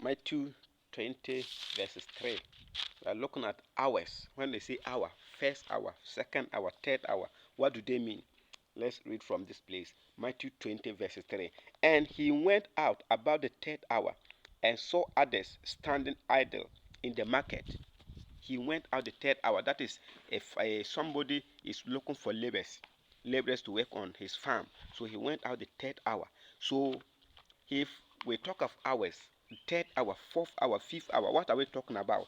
Matthew 20 verses 3. We are looking at hours. When they say hour, first hour, second hour, third hour, what do they mean? Let's read from this place. Matthew 20 verses 3. And he went out about the third hour and saw others standing idle in the market. He went out the third hour. That is, if somebody is looking for laborers to work on his farm. So he went out the third hour. So if we talk of hours, third hour, fourth hour, fifth hour, what are we talking about?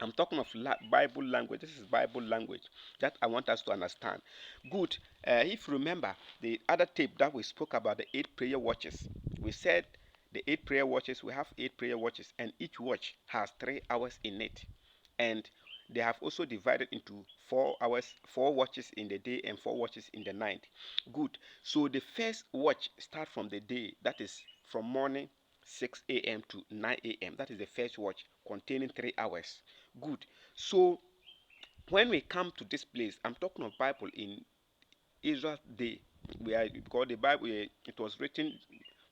I'm talking of Bible language. This is Bible language that I want us to understand. Good. If you remember the other tape that we spoke about the 8 prayer watches, we said the 8 prayer watches, we have 8 prayer watches, and each watch has 3 hours in it. And they have also divided into 4 hours, 4 watches in the day and 4 watches in the night. Good. So the first watch start from the day, that is from morning 6 a.m. to 9 a.m. That is the first watch containing 3 hours. Good. So when we come to this place, I'm talking of Bible in Israel's day. Because the Bible it was written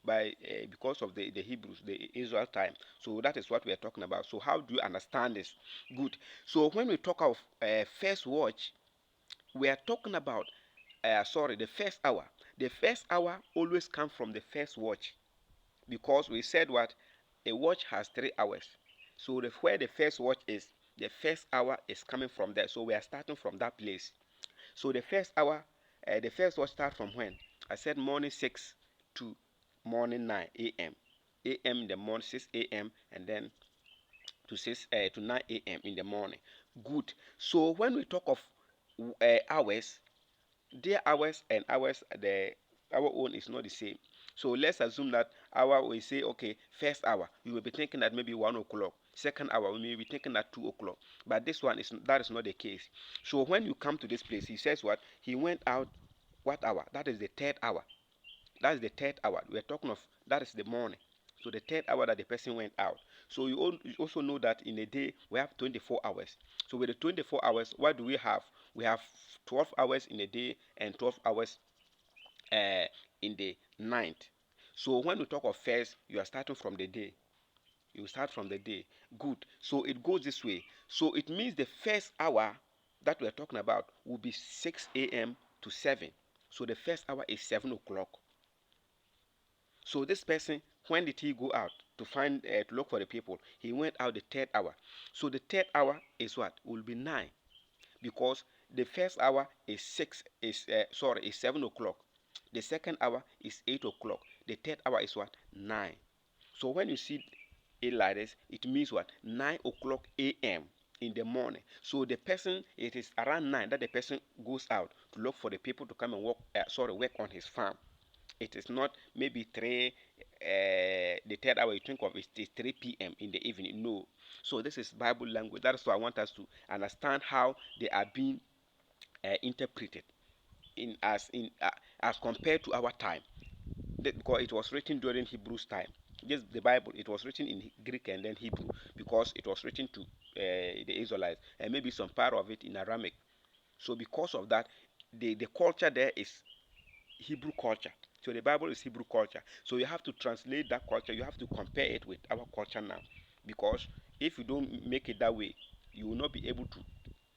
by because of the Hebrews, the Israel time. So that is what we are talking about. So how do you understand this? Good. So when we talk of first watch, we are talking about the first hour. The first hour always comes from the first watch because we said what a watch has 3 hours. So where the first watch is, the first hour is coming from there. So we are starting from that place. So the first hour, the first watch start from when? I said morning 6 to morning 9 a.m. A.m. in the morning 6 a.m. and then to 9 a.m. in the morning. Good. So when we talk of hours, their hours and hours, our own is not the same. So let's assume that hour we say okay, first hour you will be thinking that maybe 1 o'clock. Second hour we may be thinking that 2 o'clock. But this one is not the case. So when you come to this place, he says what? He went out what hour? That is the third hour. That is the third hour. We are talking of that is the morning. So the third hour that the person went out. So you also know that in a day we have 24 hours. So with the 24 hours, what do we have? We have 12 hours in a day and 12 hours uh, in the night. So when we talk of first, you are starting from the day. You start from the day. Good. So it goes this way. So it means the first hour that we are talking about will be 6 a.m. to 7. So the first hour is 7 o'clock. So this person, when did he go out to look for the people? He went out the third hour. So the third hour is what? Will be 9 because the first hour is 7 o'clock. The second hour is 8 o'clock. The third hour is what? 9. So when you see it like this, it means what? 9 o'clock a.m. in the morning. So the person, it is around 9 that the person goes out to look for the people to come and work on his farm. It is not maybe the third hour you think of it is 3 p.m. in the evening. No. So this is Bible language. That's why I want us to understand how they are being interpreted as compared to our time. Because it was written during Hebrews time. Just the Bible, it was written in Greek and then Hebrew because it was written to the Israelites and maybe some part of it in Aramaic. So because of that, the culture there is Hebrew culture. So the Bible is Hebrew culture. So you have to translate that culture. You have to compare it with our culture now. Because if you don't make it that way, you will not be able to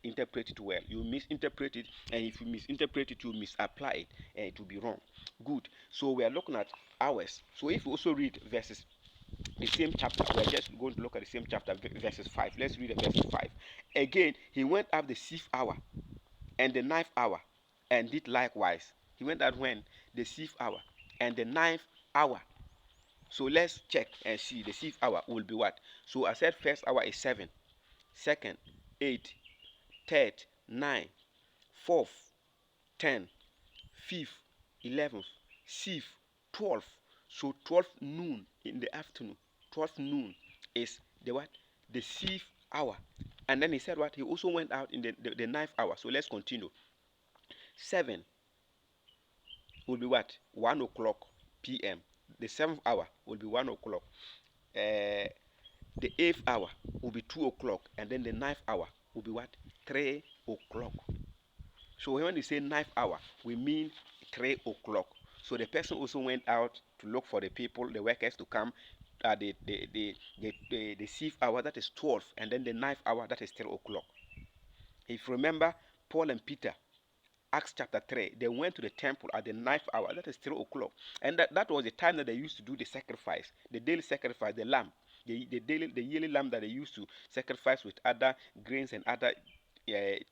interpret it well. You misinterpret it, and if you misinterpret it, you misapply it, and it will be wrong. Good. So we are looking at hours. So if you also read verses, the same chapter, we are just going to look at the same chapter, verses 5. Let's read the verses 5. Again, he went up the 6th hour and the 9th hour, and did likewise. He went out when? The 6th hour and the 9th hour. So let's check and see. The 6th hour will be what? So I said first hour is 7, second 8, third 9, fourth 10, fifth 11, sixth 12. So 12 noon in the afternoon. 12 noon is the what? The 6th hour. And then he said what? He also went out in the 9th hour. So let's continue. 7 will be what? 1 o'clock p.m. The 7th hour will be 1 o'clock. The 8th hour will be 2 o'clock. And then the 9th hour will be what? 3 o'clock. So when we say 9th hour, we mean 3 o'clock. So the person also went out to look for the people, the workers to come the sixth hour, that is 12, and then the ninth hour, that is 3 o'clock. If you remember, Paul and Peter, Acts chapter 3, they went to the temple at the ninth hour, that is 3 o'clock. And that was the time that they used to do the sacrifice, the daily sacrifice, the lamb, the yearly lamb that they used to sacrifice with other grains and other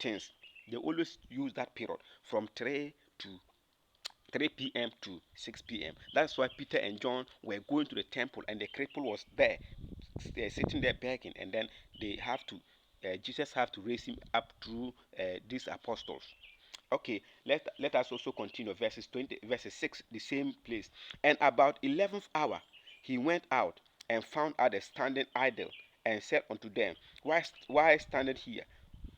things. They always use that period from 3 p.m. to 6 p.m. That's why Peter and John were going to the temple, and the cripple was there, sitting there begging, and then they have to, Jesus have to raise him up through these apostles. Okay, let us also continue. Verses 6, the same place. And about 11th hour, he went out and found others standing idle, and said unto them, why standeth here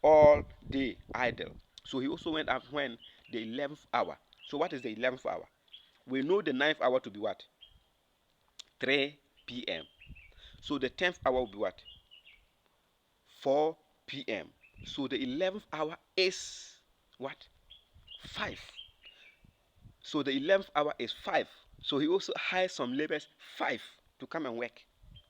all day idle? So he also went out when the 11th hour. So what is the 11th hour? We know the ninth hour to be what? 3 p.m. So the 10th hour will be what? 4 p.m. So the 11th hour is what? 5. So the 11th hour is 5. So he also hired some laborers 5 to come and work.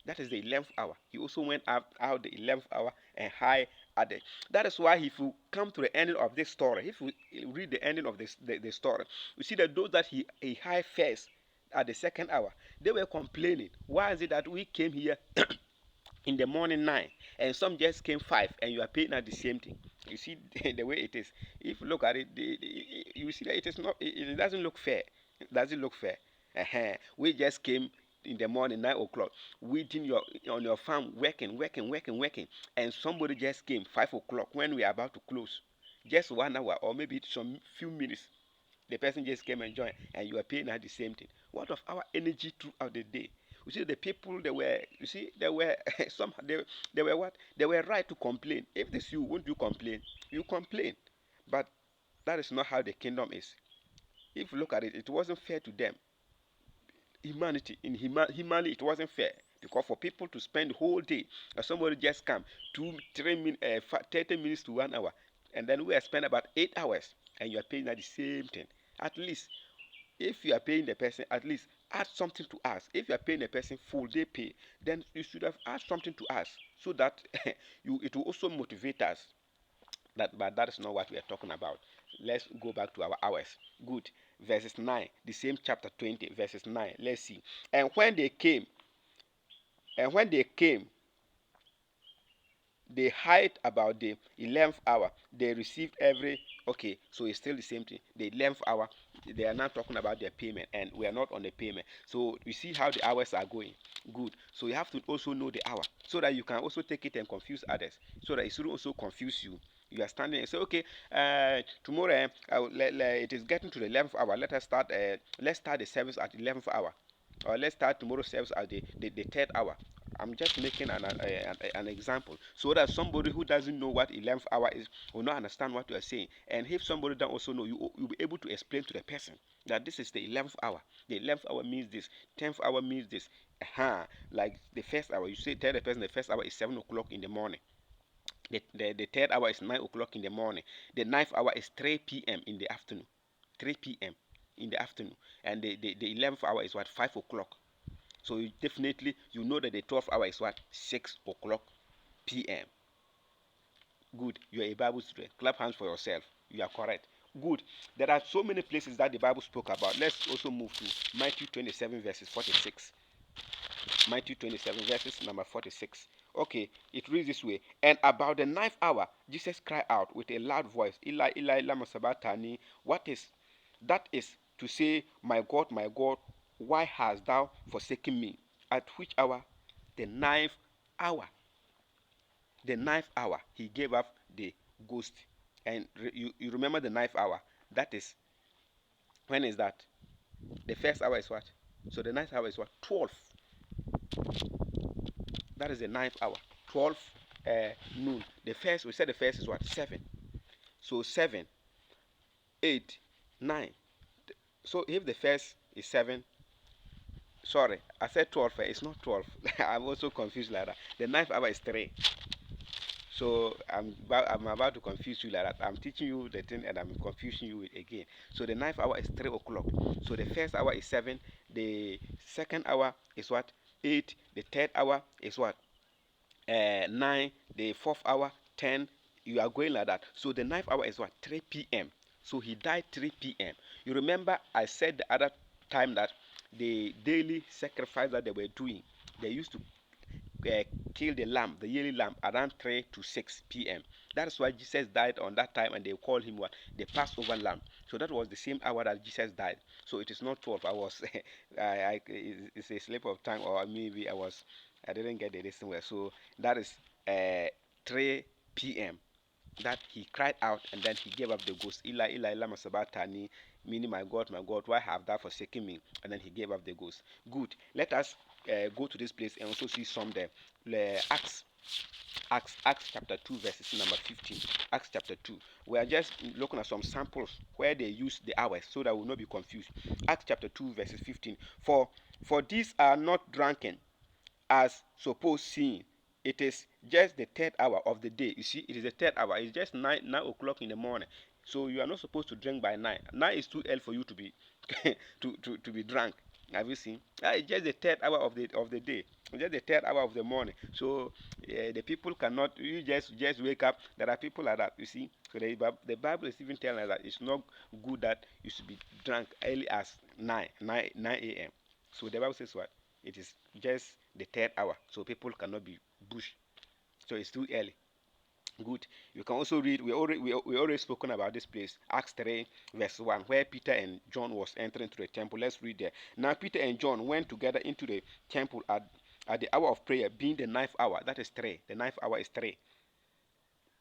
That is the 11th hour. He also went out the 11th hour and hired others. That is why if you come to the ending of this story, if we read the ending of the story, you see that those that he hired first at the second hour, they were complaining. Why is it that we came here in the morning 9 and some just came 5 and you are paying at the same thing? You see the way it is. If you look at it, you see that it is not, it doesn't look fair. Does it look fair? We just came in the morning 9 o'clock, weeding on your farm, working, and somebody just came 5 o'clock when we are about to close, just 1 hour or maybe some few minutes. The person just came and joined, and you are paying at the same thing. What of our energy throughout the day? You see, the people, they were, you see, they were some, they were what? They were right to complain. If this you, won't you complain? You complain. But that is not how the kingdom is. If you look at it, it wasn't fair to them. Humanly, it wasn't fair. Because for people to spend the whole day, and somebody just come 30 minutes to 1 hour, and then we have spent about 8 hours, and you are paying at the same thing. At least, if you are paying the person, at least add something to us. If you are paying the person full day pay, then you should have add something to us, so that it will also motivate us. But that is not what we are talking about. Let's go back to our hours. Good. Verses 9, the same chapter 20, verses 9. Let's see. And when they came, and when they came, they hired about the 11th hour. They received every, okay, so it's still the same thing. The 11th hour, they are not talking about their payment, and we are not on the payment. So you see how the hours are going. Good. So you have to also know the hour, so that you can also take it and confuse others, so that it shouldn't also confuse you. You are standing and say, okay, tomorrow it is getting to the 11th hour. Let's start the service at 11th hour, or let's start tomorrow's service at the third hour. I'm just making an example, so that somebody who doesn't know what 11th hour is will not understand what you are saying. And if somebody doesn't also know, you'll be able to explain to the person that this is the 11th hour. The 11th hour means this. 10th hour means this. Like the first hour, you say, tell the person the first hour is 7 o'clock in the morning. The third hour is 9 o'clock in the morning. The ninth hour is 3 p.m. in the afternoon. 3 p.m. in the afternoon. And the 11th hour is what? 5 o'clock. So you know that the 12th hour is what? 6 o'clock p.m. Good. You are a Bible student. Clap hands for yourself. You are correct. Good. There are so many places that the Bible spoke about. Let's also move to Matthew 27 verses 46. Matthew 27 verses number 46. Okay, it reads this way. And about the ninth hour, Jesus cried out with a loud voice, Eli, Eli, lama sabachthani. What is that? Is to say, my God, why hast thou forsaken me? At which hour? The ninth hour. The ninth hour, he gave up the ghost. And you remember the ninth hour? That is, when is that? The first hour is what? So the ninth hour is what? 12. That is the ninth hour. 12 noon. The first, we said the first is what? 7. So 7, 8, 9. So if the first is 7, sorry, I said 12. It's not 12. I'm also confused like that. The ninth hour is 3. So I'm about to confuse you like that. I'm teaching you the thing and I'm confusing you again. So the ninth hour is 3 o'clock. So the first hour is 7. The second hour is what? 8. The third hour is what? 9. The fourth hour, 10. You are going like that. So the ninth hour is what? 3 p.m. So he died 3 p.m. You remember I said the other time that the daily sacrifice that they were doing, they used to uh, kill the lamb, the yearly lamb, around 3 to 6 p.m. That's why Jesus died on that time, and they called him what? The Passover lamb. So that was the same hour that Jesus died. So it is not 12 hours. It's a slip of tongue, or maybe I didn't get the listen well. So that is 3 p.m. that he cried out, and then he gave up the ghost. Eli, Eli, lama sabachthani, meaning my God, why have thou forsaken me? And then he gave up the ghost. Good. Let us go to this place and also see some there. Acts chapter 2 verses number 15. Acts chapter 2. We are just looking at some samples where they use the hours so that we will not be confused. Acts chapter 2 verses 15. For these are not drunken as supposed seeing. It is just the third hour of the day. You see, it is the third hour. It's just 9 o'clock in the morning. So you are not supposed to drink by 9. 9 is too early for you to be to be drunk. Have you seen? It's just the third hour of the day. It's just the third hour of the morning. So the people cannot. You just wake up. There are people like that. You see. So the Bible is even telling us that it's not good that you should be drunk early as 9 a.m. So the Bible says what? It is just the third hour, so people cannot be bush. So it's too early. Good. You can also read. We already spoken about this place, Acts 3 verse 1, where Peter and John was entering to the temple. Let's read there. Now Peter and John went together into the temple at the hour of prayer, being the ninth hour. That is 3. The ninth hour is 3.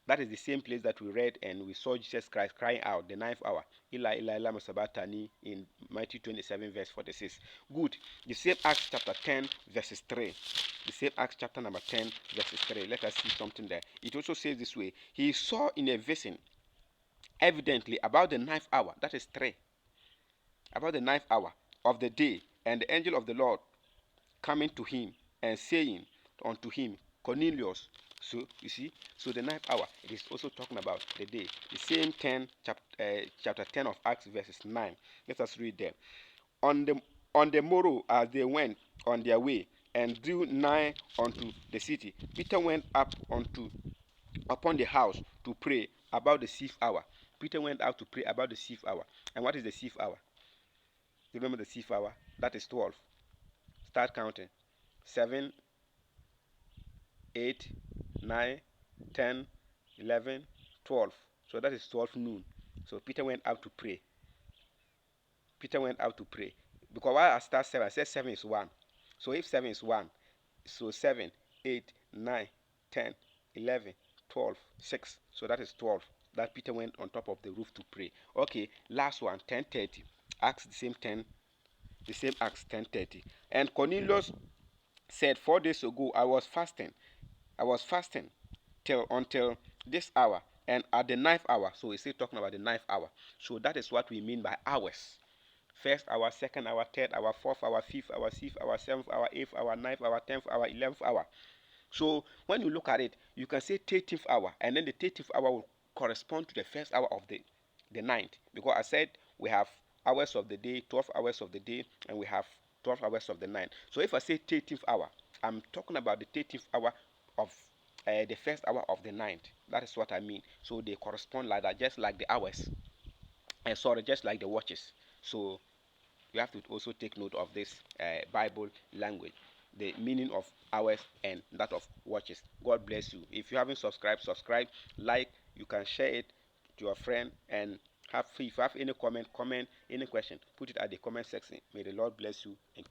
That is the same place that we read and we saw Jesus Christ crying out the ninth hour. Eli, Eli, lama sabachthani in Matthew 27 verse 46. Good. The same Acts chapter 10 verses 3. The same Acts chapter number 10 verses 3. Let us see something there. It also says this way. He saw in a vision, evidently about the ninth hour. That is 3. About the ninth hour of the day, and the angel of the Lord coming to him and saying unto him, Cornelius. So you see, so the ninth hour, it is also talking about the day. The same chapter 10 of Acts verses 9. Let us read there. On the morrow, as they went on their way and drew nigh unto the city, Peter went up upon the house to pray about the sixth hour. Peter went out to pray about the sixth hour. And what is the sixth hour? You remember the sixth hour? That is 12. Start counting. 7, 8, 9, 10, 11, 12. So that is 12 noon. So Peter went out to pray. Peter went out to pray. Because while I start 7, I said 7 is 1. So if 7 is 1, so 7, 8, 9, 10, 11, 12, 6. So that is 12. That Peter went on top of the roof to pray. Okay, last one, 10:30. Acts the same 10. The same Acts 10:30. And Cornelius said, 4 days ago I was fasting till until this hour, and at the ninth hour. So he's still talking about the ninth hour. So that is what we mean by hours. First hour, second hour, third hour, fourth hour, fifth hour, sixth hour, seventh hour, eighth hour, ninth hour, 10th hour, 11th hour. So when you look at it, you can say 13th hour, and then the 13th hour will correspond to the first hour of the ninth. Because I said we have hours of the day, 12 hours of the day, and we have 12 hours of the night. So if I say 13th hour, I'm talking about the 13th hour of the first hour of the ninth. That is what I mean. So they correspond like that, just like the hours. And sorry, just like the watches. So you have to also take note of this Bible language, the meaning of hours and that of watches. God bless you. If you haven't subscribed, subscribe, like. You can share it to your friend, and if you have any comment, any question, put it at the comment section. May the Lord bless you and